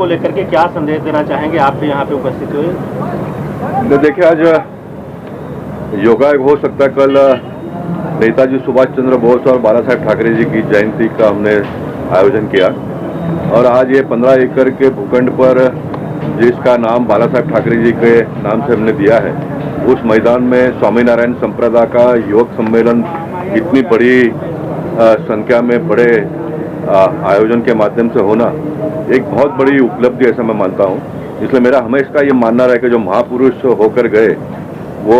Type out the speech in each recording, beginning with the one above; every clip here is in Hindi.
को लेकर के क्या संदेश देना चाहेंगे? आप भी यहाँ पे उपस्थित हुए। देखिए, आज योगा हो सकता है कल नेताजी सुभाष चंद्र बोस और बाला साहेब ठाकरे जी की जयंती का हमने आयोजन किया और आज ये 15 एकड़ के भूखंड पर जिसका नाम बाला साहेब ठाकरे जी के नाम से हमने दिया है, उस मैदान में स्वामीनारायण संप्रदाय का युवक सम्मेलन इतनी बड़ी संख्या में बड़े आयोजन के माध्यम से होना एक बहुत बड़ी उपलब्धि ऐसा मैं मानता हूँ। इसलिए मेरा हमेशा ये मानना रहा कि जो महापुरुष होकर गए वो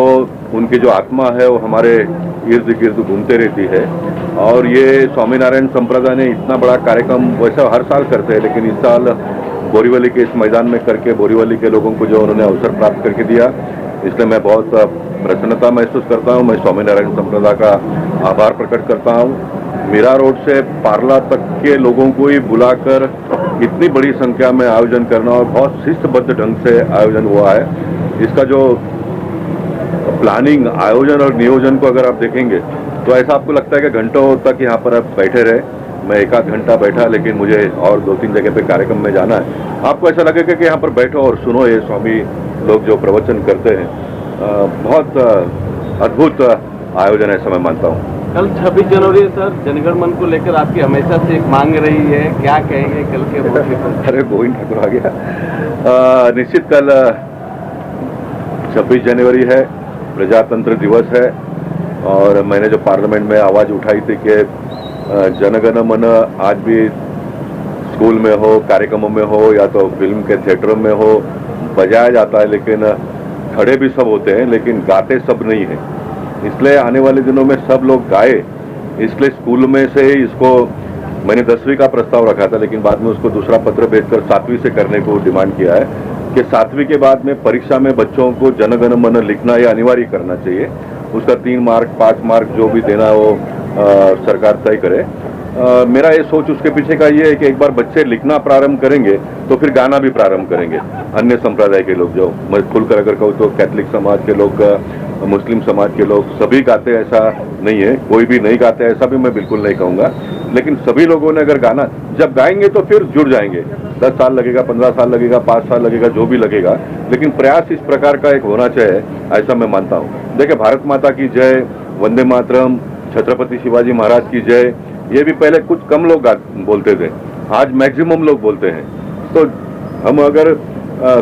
उनकी जो आत्मा है वो हमारे इर्द गिर्द घूमते रहती है। और ये स्वामीनारायण संप्रदाय ने इतना बड़ा कार्यक्रम वैसा हर साल करते हैं, लेकिन इस साल बोरीवली के इस मैदान में करके बोरीवली के लोगों को जो उन्होंने अवसर प्राप्त करके दिया, इसलिए मैं बहुत प्रसन्नता महसूस करता हूँ। मैं स्वामीनारायण संप्रदाय का आभार प्रकट करता हूँ। मीरा रोड से पार्ला तक के लोगों को ही बुलाकर इतनी बड़ी संख्या में आयोजन करना और बहुत शिस्तबद्ध ढंग से आयोजन हुआ है। इसका जो प्लानिंग, आयोजन और नियोजन को अगर आप देखेंगे तो ऐसा आपको लगता है कि घंटों तक यहाँ पर आप बैठे रहे। मैं एक आध घंटा बैठा, लेकिन मुझे और 2-3 जगह पे कार्यक्रम में जाना है। आपको ऐसा लगेगा कि यहाँ पर बैठो और सुनो ये स्वामी लोग जो प्रवचन करते हैं। बहुत अद्भुत आयोजन ऐसा मैं मानता हूँ। कल 26 जनवरी सर, जनगण मन को लेकर आपकी हमेशा से एक मांग रही है, क्या कहेंगे कल के मौके पर? अरे गोविंद ठाकुर आ गया। निश्चित कल 26 जनवरी है, प्रजातंत्र दिवस है और मैंने जो पार्लियामेंट में आवाज़ उठाई थी कि जनगण मन आज भी स्कूल में हो, कार्यक्रमों में हो या तो फिल्म के थिएटरों में हो, बजाया जाता है, लेकिन खड़े भी सब होते हैं लेकिन गाते सब नहीं हैं। इसलिए आने वाले दिनों में सब लोग गाए, इसलिए स्कूल में से इसको मैंने 10वीं का प्रस्ताव रखा था, लेकिन बाद में उसको दूसरा पत्र भेजकर 7वीं से करने को डिमांड किया है कि 7वीं के बाद में परीक्षा में बच्चों को जनगण मन लिखना ये अनिवार्य करना चाहिए। उसका 3 मार्क 5 मार्क जो भी देना वो सरकार तय करे। मेरा ये सोच उसके पीछे का ये है कि एक बार बच्चे लिखना प्रारंभ करेंगे तो फिर गाना भी प्रारंभ करेंगे। अन्य संप्रदाय के लोग, जो मैं खुलकर अगर कहूँ तो कैथलिक समाज के लोग, मुस्लिम समाज के लोग सभी गाते, ऐसा नहीं है। कोई भी नहीं गाते ऐसा भी मैं बिल्कुल नहीं कहूँगा, लेकिन सभी लोगों ने अगर गाना जब गाएंगे तो फिर जुड़ जाएंगे। 10 साल लगेगा, 15 साल लगेगा, 5 साल लगेगा, जो भी लगेगा, लेकिन प्रयास इस प्रकार का एक होना चाहिए, ऐसा मैं मानता हूँ। देखिए, भारत माता की जय, वंदे मातरम, छत्रपति शिवाजी महाराज की जय, ये भी पहले कुछ कम लोग बोलते थे, आज मैक्सिमम लोग बोलते हैं। तो हम अगर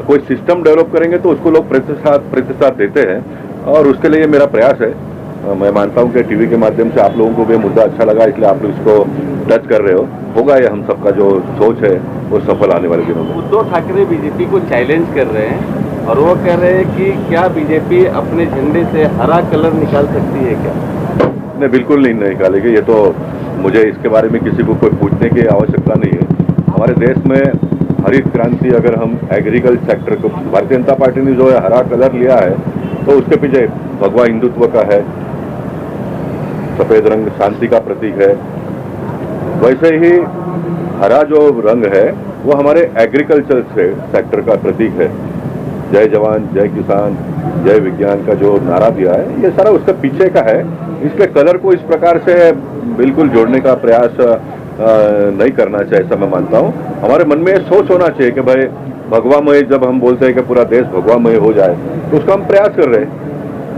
कोई सिस्टम डेवलप करेंगे तो उसको लोग प्रतिसाद देते हैं और उसके लिए मेरा प्रयास है। मैं मानता हूं कि टीवी के माध्यम से आप लोगों को भी मुद्दा अच्छा लगा, इसलिए आप लोग इसको टच कर रहे हो। होगा ये हम सबका जो सोच है वो सफल आने वाले दिनों में। उद्धव ठाकरे बीजेपी को चैलेंज कर रहे हैं और वो कह रहे हैं कि क्या बीजेपी अपने झंडे से हरा कलर निकाल सकती है क्या? नहीं, बिल्कुल नहीं निकालेगी। ये तो मुझे इसके बारे में किसी को कोई पूछने की आवश्यकता नहीं है। हमारे देश में हरित क्रांति, अगर हम एग्रीकल्चर सेक्टर को, भारतीय जनता पार्टी ने जो है हरा कलर लिया है तो उसके पीछे भगवा हिंदुत्व का है, सफेद रंग शांति का प्रतीक है। वैसे ही हरा जो रंग है वो हमारे एग्रीकल्चर सेक्टर का प्रतीक है। जय जवान, जय किसान, जय विज्ञान का जो नारा दिया है, ये सारा उसके पीछे का है। इसके कलर को इस प्रकार से बिल्कुल जोड़ने का प्रयास नहीं करना चाहिए, ऐसा मैं मानता हूँ। हमारे मन में ये सोच होना चाहिए कि भाई भगवामय, जब हम बोलते हैं कि पूरा देश भगवामय हो जाए तो उसका हम प्रयास कर रहे हैं।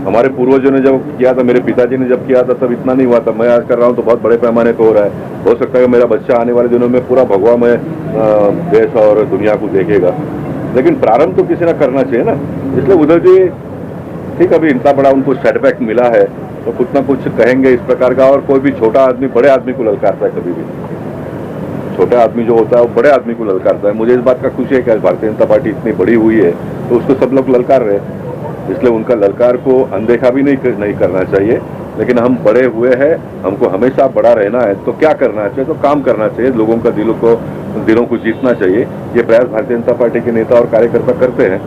हमारे पूर्वजों ने जब किया था, मेरे पिताजी ने जब किया था तब इतना नहीं हुआ था। मैं आज कर रहा हूँ तो बहुत बड़े पैमाने पर हो रहा है। हो सकता है कि मेरा बच्चा आने वाले दिनों में पूरा भगवामय देश और दुनिया को देखेगा, लेकिन प्रारंभ तो किसी ने करना चाहिए ना। इसलिए उद्धव जी ठीक, अभी इतना बड़ा उनको सेटबैक मिला है तो कुछ ना कुछ कहेंगे इस प्रकार का। और कोई भी छोटा आदमी बड़े आदमी को ललकारता है, कभी भी छोटा आदमी जो होता है वो बड़े आदमी को ललकारता है। मुझे इस बात का खुशी है कि भारतीय जनता पार्टी इतनी बड़ी हुई है तो उसको सब लोग ललकार रहे, इसलिए उनका ललकार को अनदेखा भी नहीं करना चाहिए। लेकिन हम बड़े हुए हैं, हमको हमेशा बड़ा रहना है, तो क्या करना चाहिए? तो काम करना चाहिए, लोगों का दिलों को जीतना चाहिए। ये प्रयास भारतीय जनता पार्टी के नेता और कार्यकर्ता करते हैं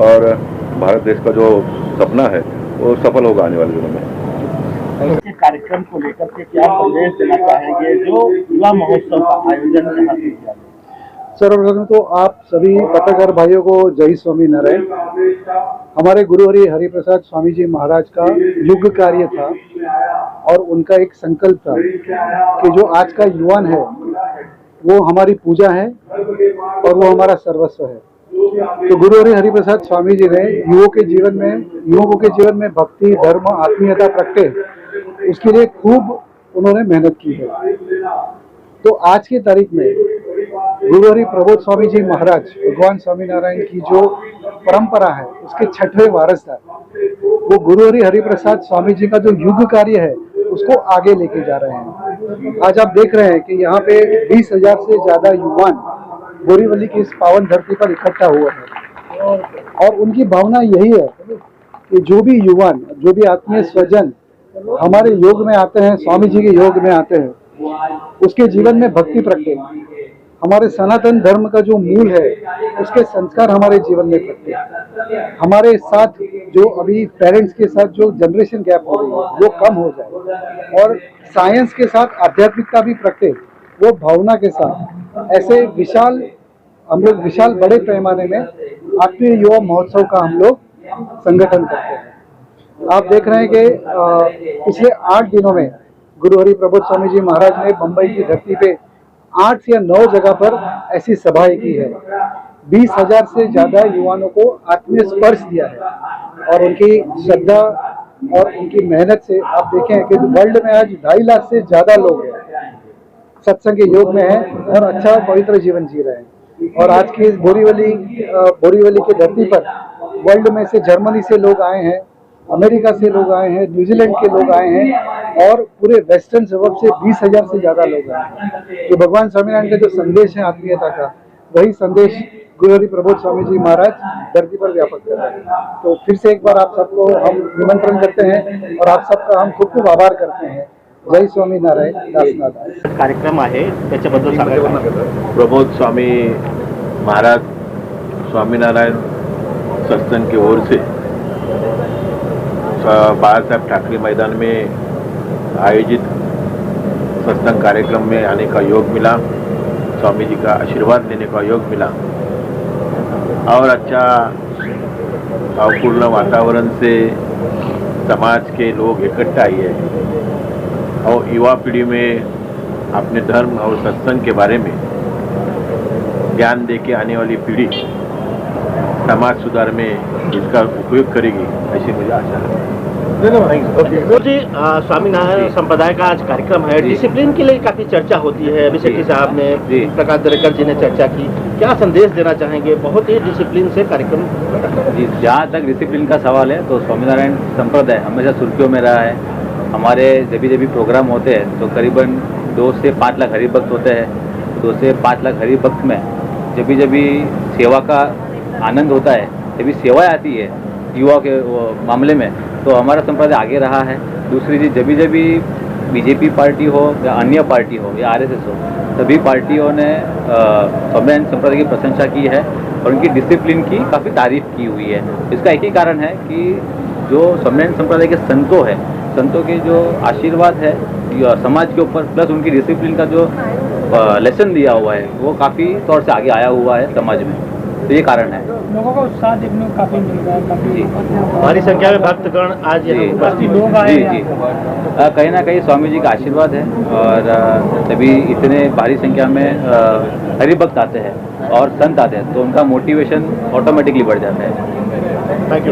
और भारत देश का जो सपना है वो सफल होगा आने वाले दिनों में। कार्यक्रम को लेकर के क्या संदेश देना चाहेंगे जो युवा महोत्सव का आयोजन यहाँ से किया? सर्वप्रथम तो आप सभी पत्रकार भाइयों को जय स्वामी नारायण। हमारे गुरु हरिप्रसाद स्वामी जी महाराज का युग कार्य था और उनका एक संकल्प था कि जो आज का युवान है वो हमारी पूजा है और वो हमारा सर्वस्व है। तो गुरु हरिप्रसाद स्वामी जी ने युवकों के जीवन में भक्ति, धर्म, आत्मीयता प्रगटे, उसके लिए खूब उन्होंने मेहनत की है। तो आज की तारीख में गुरु हरि प्रबोध स्वामी जी महाराज, भगवान स्वामीनारायण की जो परंपरा है उसके 6वें वारसदार, वो गुरु हरिप्रसाद स्वामी जी का जो युग कार्य है उसको आगे लेके जा रहे हैं। आज आप देख रहे हैं कि यहाँ पे 20,000 से ज्यादा युवान बोरीवली की इस पावन धरती पर इकट्ठा हुए हैं और उनकी भावना यही है कि जो भी युवान, जो भी आत्मीय स्वजन हमारे योग में आते हैं, स्वामी जी के योग में आते हैं, उसके जीवन में भक्ति प्रगटे, हमारे सनातन धर्म का जो मूल है उसके संस्कार हमारे जीवन में प्रगटे, हमारे साथ जो अभी पेरेंट्स के साथ जो जनरेशन गैप हो रही है वो कम हो जाए और साइंस के साथ आध्यात्मिकता भी प्रगटे। वो भावना के साथ ऐसे हम लोग विशाल बड़े पैमाने में आत्मीय युवा महोत्सव का हम लोग संगठन करते हैं। आप देख रहे हैं कि पिछले 8 दिनों में गुरु हरि प्रबोध स्वामी जी महाराज ने मुंबई की धरती पे 8 या 9 जगह पर ऐसी सभाएं की है। 20,000 से ज्यादा युवाओं को आत्मीय स्पर्श दिया है और उनकी श्रद्धा और उनकी मेहनत से आप देखें कि वर्ल्ड में आज 2.5 लाख से ज्यादा लोग हैं सत्संग के योग में हैं और अच्छा पवित्र जीवन जी रहे हैं। और आज की इस बोरीवली की धरती पर वर्ल्ड में से जर्मनी से लोग आए हैं, अमेरिका से लोग आए हैं, न्यूजीलैंड के लोग आए हैं और पूरे वेस्टर्न सबब से 20,000 से ज्यादा लोग आए हैं। तो भगवान स्वामीनारायण का जो संदेश है आत्मीयता का, वही संदेश गुरु हरि प्रबोध स्वामी जी महाराज धरती पर व्यापक कर रहे हैं। तो फिर से एक बार आप सबको हम निमंत्रण करते हैं और आप सबका हम खूब खूब आभार करते हैं। जय स्वामीनारायण, दासनाथ। कार्यक्रम आहे त्याच्याबद्दल सांगायचं। प्रबोध स्वामी महाराज स्वामीनारायण सत्संग की ओर से बाला साहब ठाकरे मैदान में आयोजित सत्संग कार्यक्रम में आने का योग मिला, स्वामी जी का आशीर्वाद लेने का योग मिला और अच्छा भावपूर्ण वातावरण से समाज के लोग इकट्ठा आए हैं और युवा पीढ़ी में अपने धर्म और सत्संग के बारे में ज्ञान देके आने वाली पीढ़ी समाज सुधार में इसका उपयोग करेगी, ऐसी मुझे आशा है। जी, स्वामीनारायण संप्रदाय का आज कार्यक्रम है, डिसिप्लिन के लिए काफी चर्चा होती है। अभिषेक साहब ने, प्रकाश दरेकर जी ने चर्चा की, क्या संदेश देना चाहेंगे? बहुत ही डिसिप्लिन से कार्यक्रम जी, जहाँ तक डिसिप्लिन का सवाल है तो स्वामीनारायण संप्रदाय हमेशा सुर्खियों में रहा है। हमारे जब भी प्रोग्राम होते हैं तो करीबन 2 से 5 लाख हरिभक्त होते हैं। 2 से 5 लाख हरिभक्त में जब भी सेवा का आनंद होता है, जब भी सेवाएं आती है युवा के मामले में, तो हमारा संप्रदाय आगे रहा है। दूसरी चीज़, जब भी बीजेपी पार्टी हो या अन्य पार्टी हो या आरएसएस हो, सभी पार्टियों ने स्वामीनारायण संप्रदाय की प्रशंसा की है और उनकी डिसिप्लिन की काफ़ी तारीफ की हुई है। इसका एक ही कारण है कि जो स्वामीनारायण संप्रदाय के संतों के जो आशीर्वाद है समाज के ऊपर, प्लस उनकी डिसिप्लिन का जो लेसन दिया हुआ है वो काफ़ी तौर से आगे आया हुआ है समाज में। तो ये कारण है। लोगों का उत्साह देखने को काफी मिल रहा है, काफी भारी संख्या में भक्तगण आज उपस्थित लोग आए हैं। जी, कहीं ना कहीं स्वामी जी का आशीर्वाद है और तभी इतने भारी संख्या में हरिभक्त आते हैं और संत आते हैं तो उनका मोटिवेशन ऑटोमेटिकली बढ़ जाता है। Thank you.